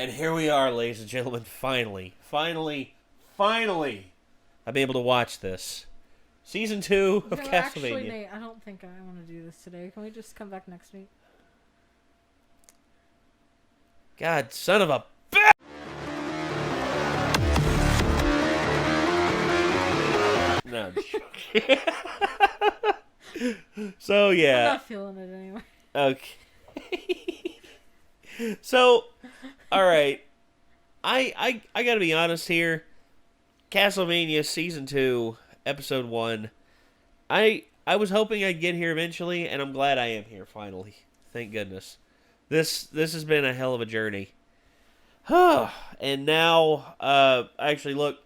And here we are, ladies and gentlemen, finally, I'm able to watch this. Season 2 of Castlevania. Actually, Nate, I don't think I want to do this today. Can we just come back next week? God, son of a bitch! No, I'm joking. So, yeah. I'm not feeling it anyway. Okay. So, alright. I gotta be honest here. Castlevania Season 2, Episode 1. I was hoping I'd get here eventually, and I'm glad I am here finally. Thank goodness. This has been a hell of a journey. And now, actually, look,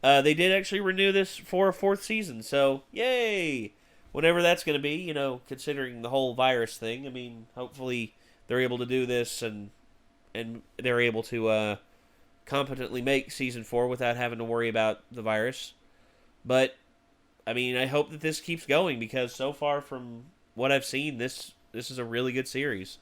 they did actually renew this for a 4th season, so yay! Whenever that's going to be, you know, considering the whole virus thing, I mean, hopefully they're able to do this and they're able to competently make Season 4 without having to worry about the virus. But, I mean, I hope that this keeps going, because so far from what I've seen, this is a really good series.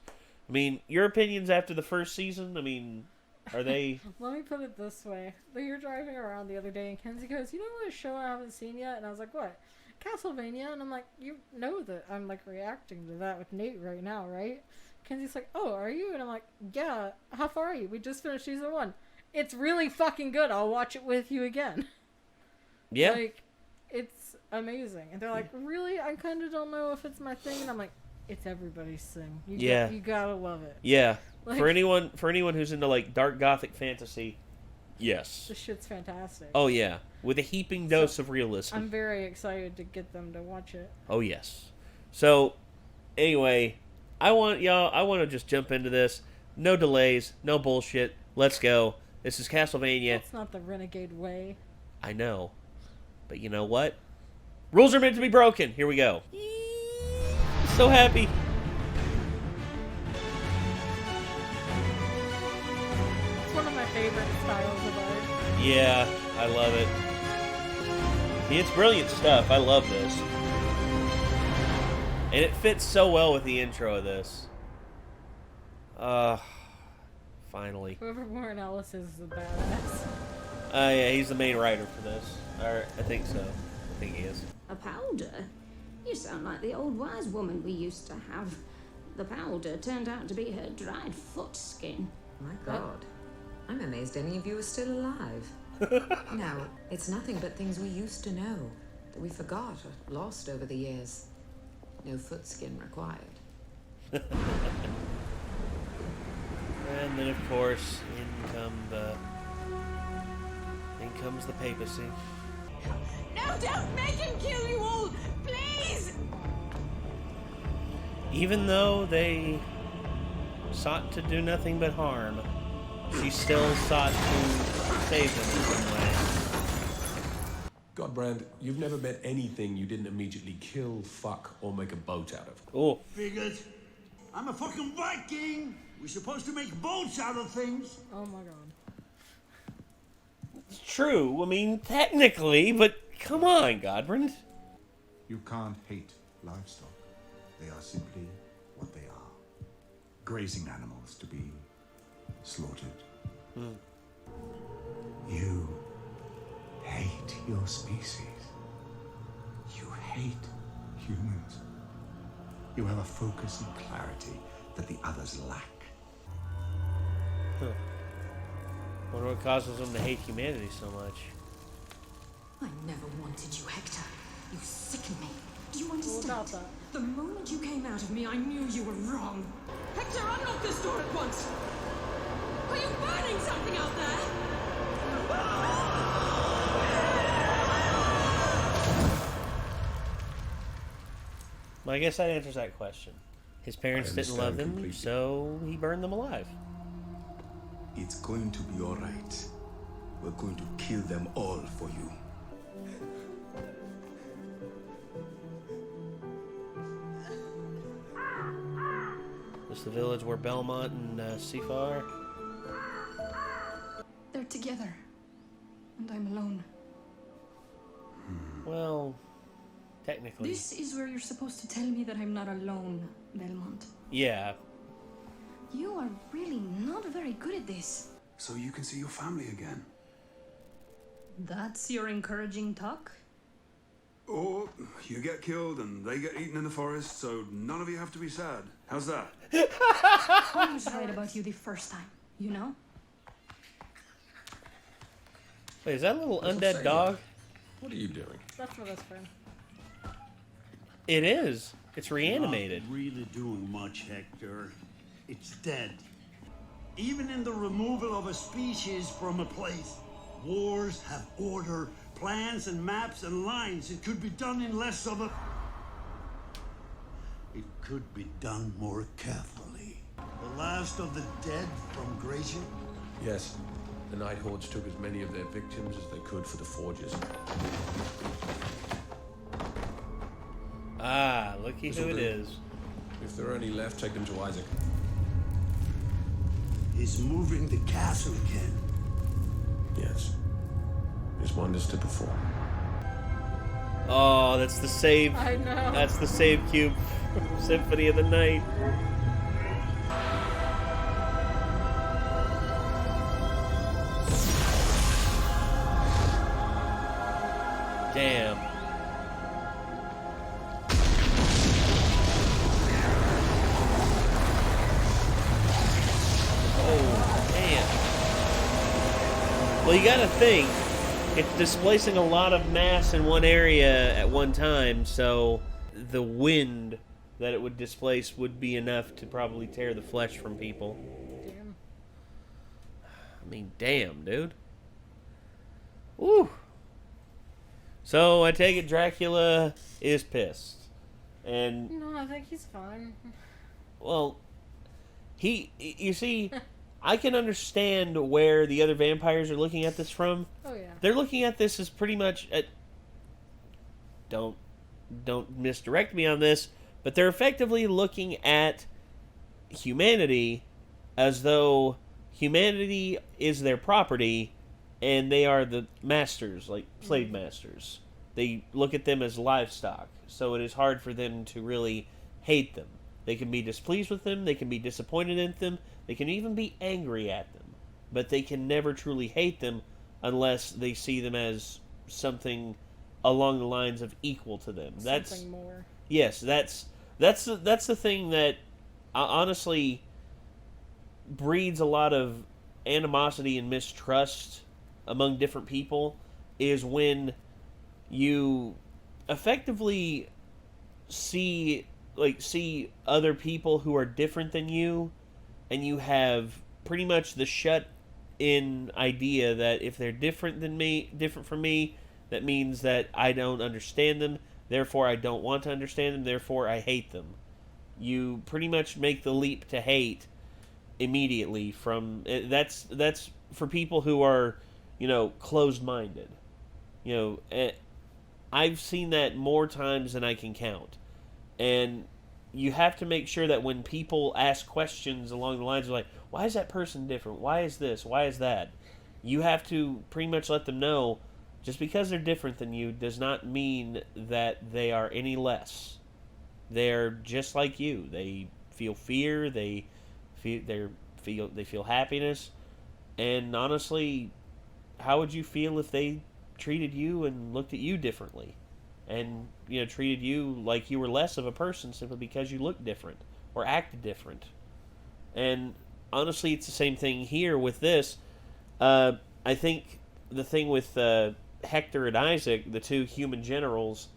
I mean, your opinions after the first season, I mean, are they... Let me put it this way. We were driving around the other day, and Kenzie goes, you know what show I haven't seen yet? And I was like, what? Castlevania? And I'm like, you know that I'm, like, reacting to that with Nate right now, right? Kenzie's like, oh, are you? And I'm like, yeah, how far are you? We just finished Season 1. It's really fucking good. I'll watch it with you again. Yeah. Like, it's amazing. And they're like, really? I kind of don't know if it's my thing. And I'm like, it's everybody's thing. You gotta love it. Yeah. Like, for anyone who's into, like, dark gothic fantasy, yes. This shit's fantastic. Oh, yeah. With a heaping dose of realism. I'm very excited to get them to watch it. Oh, yes. So, anyway, I want to just jump into this. No delays, no bullshit. Let's go. This is Castlevania. That's not the Renegade way. I know. But you know what? Rules are meant to be broken. Here we go. So happy. It's one of my favorite styles of art. Yeah, I love it. It's brilliant stuff. I love this. And it fits so well with the intro of this. Finally. Whoever Warren Ellis is a badass. Yeah, he's the main writer for this. Or, I think so. I think he is. A powder? You sound like the old wise woman we used to have. The powder turned out to be her dried foot skin. My God. I'm amazed any of you are still alive. No, it's nothing but things we used to know, that we forgot or lost over the years. No foot skin required. And then, of course, in comes the papacy. No, don't make him kill you all! Please! Even though they sought to do nothing but harm, she still sought to save them in some way. Godbrand, you've never met anything you didn't immediately kill, fuck, or make a boat out of. Oh. Figured. I'm a fucking Viking! We're supposed to make boats out of things! Oh my god. It's true. I mean, technically, but come on, Godbrand. You can't hate livestock. They are simply what they are. Grazing animals to be slaughtered. You hate your species. You hate humans. You have a focus and clarity that the others lack. Huh. Wonder what causes them to hate humanity so much. I never wanted you, Hector. You sicken me. Do you What understand? about that? The moment you came out of me, I knew you were wrong. Hector, unlock this door at once! Are you burning something out there? Well, I guess that answers that question. His parents didn't love him, completely. so he burned them alive. It's going to be all right. We're going to kill them all for you. This is the village where Belmont and Sifa are. They're together. And I'm alone. Well, technically. This is where you're supposed to tell me that I'm not alone, Belmont. Yeah. You are really not very good at this. so you can see your family again. That's your encouraging talk? Or you get killed and they get eaten in the forest, so none of you have to be sad. How's that? I was right about you the first time, you know? Wait, is that a little That's undead insane. dog? What are you doing? That's for this friend. It is. It's reanimated. Not really doing much, Hector. It's dead. Even in the removal of a species from a place, wars have order, plans and maps and lines. It could be done in less of a... It could be done more carefully. The last of the dead from Gracia? Yes. The Night Hordes took as many of their victims as they could for the Forges. Ah, looky who it is. If there are any left, take them to Isaac. He's moving the castle again. Yes. There's wonders to perform. Oh, that's the save. I know. That's the save cube from Symphony of the Night. Damn. Oh, damn. Well, you gotta think, it's displacing a lot of mass in one area at one time, so the wind that it would displace would be enough to probably tear the flesh from people. Damn. I mean, damn, dude. Woo. So I take it Dracula is pissed. And, No, I think he's fine. well, you see, I can understand where the other vampires are looking at this from. Oh yeah. They're looking at this as pretty much don't misdirect me on this, but they're effectively looking at humanity as though humanity is their property and they are the masters, like slave masters. They look at them as livestock, so it is hard for them to really hate them. They can be displeased with them, they can be disappointed in them, they can even be angry at them, but they can never truly hate them unless they see them as something along the lines of equal to them. Something more. Yes, that's the thing that honestly breeds a lot of animosity and mistrust among different people, is when you effectively see other people who are different than you, and you have pretty much the shut in idea that if they're different from me, that means that I don't understand them, therefore I don't want to understand them, therefore I hate them. You pretty much make the leap to hate immediately from that's for people who are, closed-minded. I've seen that more times than I can count. And you have to make sure that when people ask questions along the lines of like, why is that person different? Why is this? Why is that? You have to pretty much let them know, just because they're different than you does not mean that they are any less. They're just like you. They feel fear. They feel happiness. And honestly, how would you feel if they treated you and looked at you differently? And, treated you like you were less of a person simply because you looked different or acted different. And honestly, it's the same thing here with this. I think the thing with Hector and Isaac, the two human generals,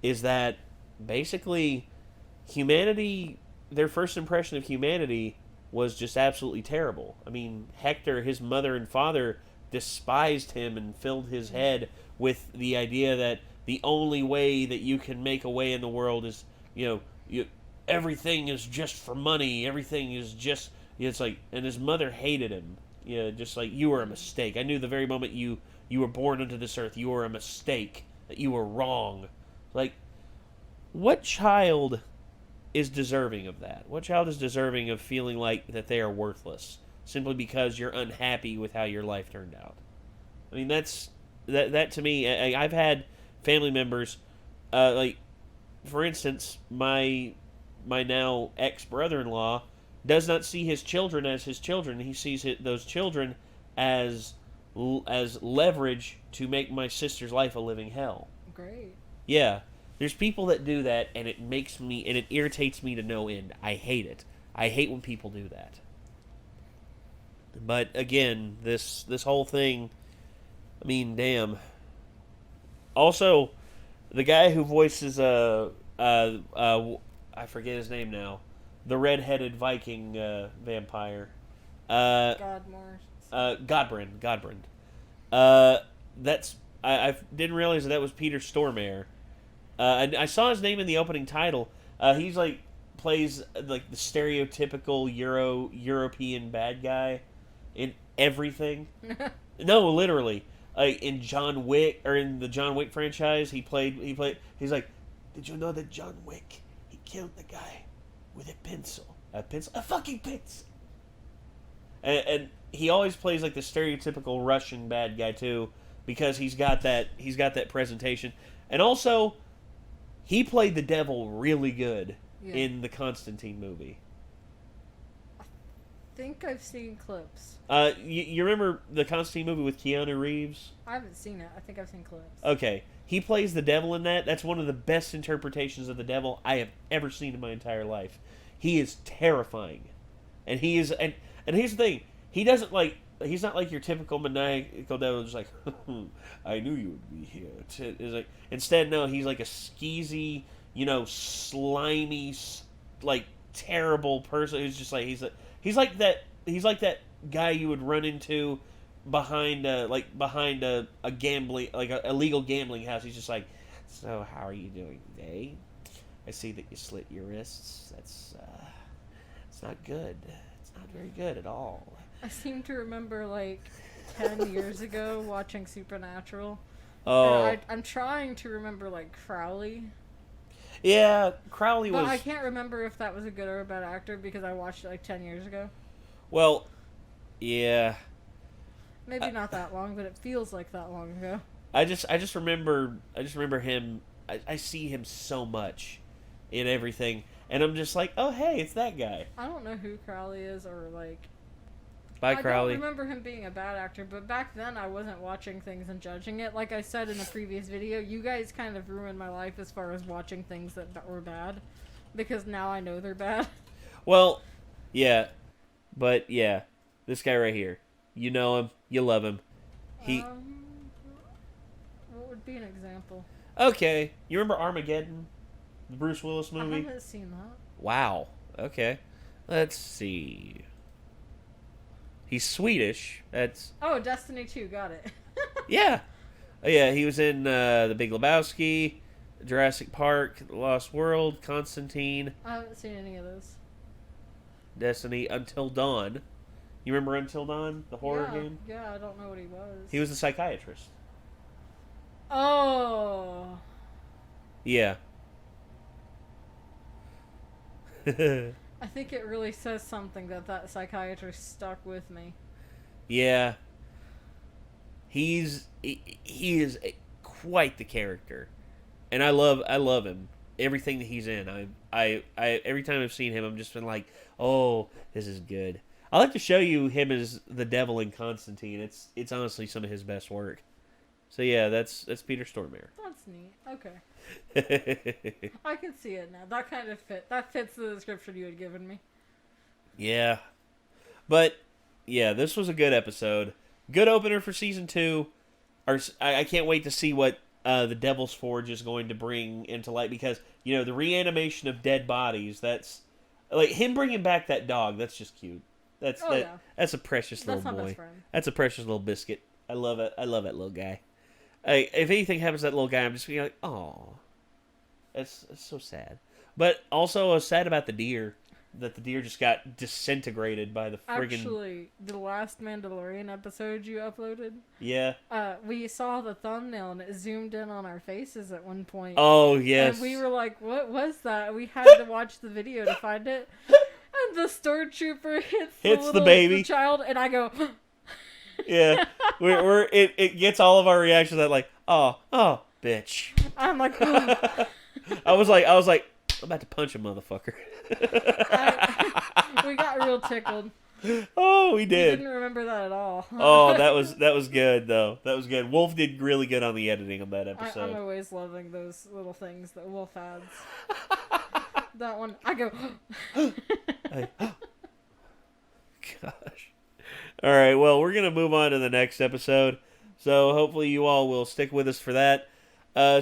is that basically humanity, their first impression of humanity was just absolutely terrible. I mean, Hector, his mother and father despised him and filled his head with the idea that the only way that you can make a way in the world is, everything is just for money. Everything is just, it's like, and his mother hated him. Just like, you were a mistake. I knew the very moment you were born into this earth, you were a mistake, that you were wrong. Like, what child is deserving of that? What child is deserving of feeling like that they are worthless simply because you're unhappy with how your life turned out? I mean, that to me, I've had family members, for instance, my now ex-brother-in-law does not see his children as his children. He sees those children as leverage to make my sister's life a living hell. Great. Yeah. There's people that do that, and it irritates me to no end. I hate it. I hate when people do that. But again, this whole thing, I mean, damn. Also, the guy who voices I forget his name now, the red-headed Viking vampire, Godbrand. I didn't realize that was Peter Stormare. I saw his name in the opening title. He's plays like the stereotypical European bad guy in everything. No, literally. In John Wick, or in the John Wick franchise, he's like, did you know that John Wick, he killed the guy with a pencil? A fucking pencil. And he always plays like the stereotypical Russian bad guy too, because he's got that presentation. And also, he played the devil really good in the Constantine movie. I think I've seen clips. You remember the Constantine movie with Keanu Reeves? I haven't seen it. I think I've seen clips. Okay. He plays the devil in that. That's one of the best interpretations of the devil I have ever seen in my entire life. He is terrifying. And he is, and here's the thing. He's not like your typical maniacal devil, just like, I knew you would be here. It's like, instead, no, he's like a skeezy, slimy, like, terrible person who's just like, he's like that guy you would run into behind a gambling, like a illegal gambling house. He's just like, so how are you doing today? I see that you slit your wrists. That's it's not good. It's not very good at all. I seem to remember 10 years ago watching Supernatural. Oh, and I'm trying to remember Crowley. Yeah, Crowley but was. I can't remember if that was a good or a bad actor because I watched it 10 years ago. Well, yeah. Maybe not that long, but it feels like that long ago. I just remember him. I see him so much in everything, and I'm just like, oh hey, it's that guy. I don't know who Crowley is or Bye, Crowley. I don't remember him being a bad actor, but back then I wasn't watching things and judging it. Like I said in a previous video, you guys kind of ruined my life as far as watching things that were bad, because now I know they're bad. Well, yeah, but yeah, this guy right here, you know him, you love him. What would be an example? Okay, you remember Armageddon, the Bruce Willis movie? I haven't seen that. Wow. Okay, let's see. He's Swedish. That's Destiny 2. Got it. yeah. Oh, yeah, he was in The Big Lebowski, Jurassic Park, The Lost World, Constantine. I haven't seen any of those. Destiny, Until Dawn. You remember Until Dawn, the horror game? Yeah, I don't know what he was. He was a psychiatrist. Oh. Yeah. I think it really says something that psychiatrist stuck with me. Yeah. He is quite the character, and I love him. Everything that he's in, I every time I've seen him, I'm just been like, oh, this is good. I like to show you him as the devil in Constantine. It's honestly some of his best work. So yeah, that's Peter Stormare. That's neat. Okay. I can see it now. That kind of fits the description you had given me. Yeah. But yeah, this was a good episode. Good opener for season 2. I can't wait to see what the Devil's Forge is going to bring into light, because the reanimation of dead bodies, that's like him bringing back that dog. That's just cute. That's a precious little boy. Best friend. That's a precious little biscuit. I love it. I love that little guy. If anything happens to that little guy, I'm just being like, oh, it's so sad. But also, I was sad about the deer. That the deer just got disintegrated by the friggin'... Actually, the last Mandalorian episode you uploaded... Yeah. We saw the thumbnail and it zoomed in on our faces at one point. Oh, yes. And we were like, what was that? We had to watch the video to find it. And the stormtrooper hits the baby. The child, and I go... Yeah. It gets all of our reactions that like, oh, bitch. I'm like... I was like, I'm about to punch a motherfucker. We got real tickled. Oh, we I did. didn't remember that at all. Oh, that was good though. That was good. Wolf did really good on the editing of that I'm episode. always loving those little things that Wolf adds. That one, I go. Gosh. All right. Well, we're gonna move on to the next episode. So hopefully you all will stick with us for that.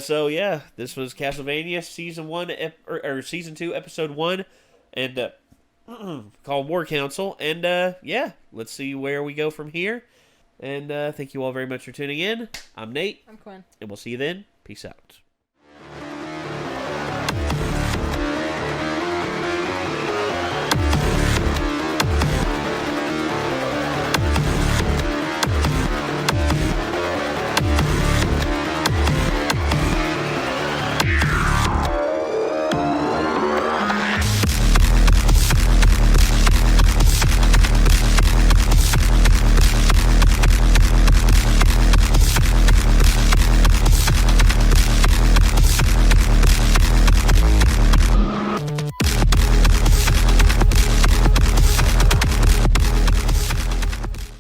So yeah, this was Castlevania season 1 or season 2 episode 1, and called War Council. And yeah, let's see where we go from here. And thank you all very much for tuning in. I'm Nate. I'm Quinn. And we'll see you then. Peace out.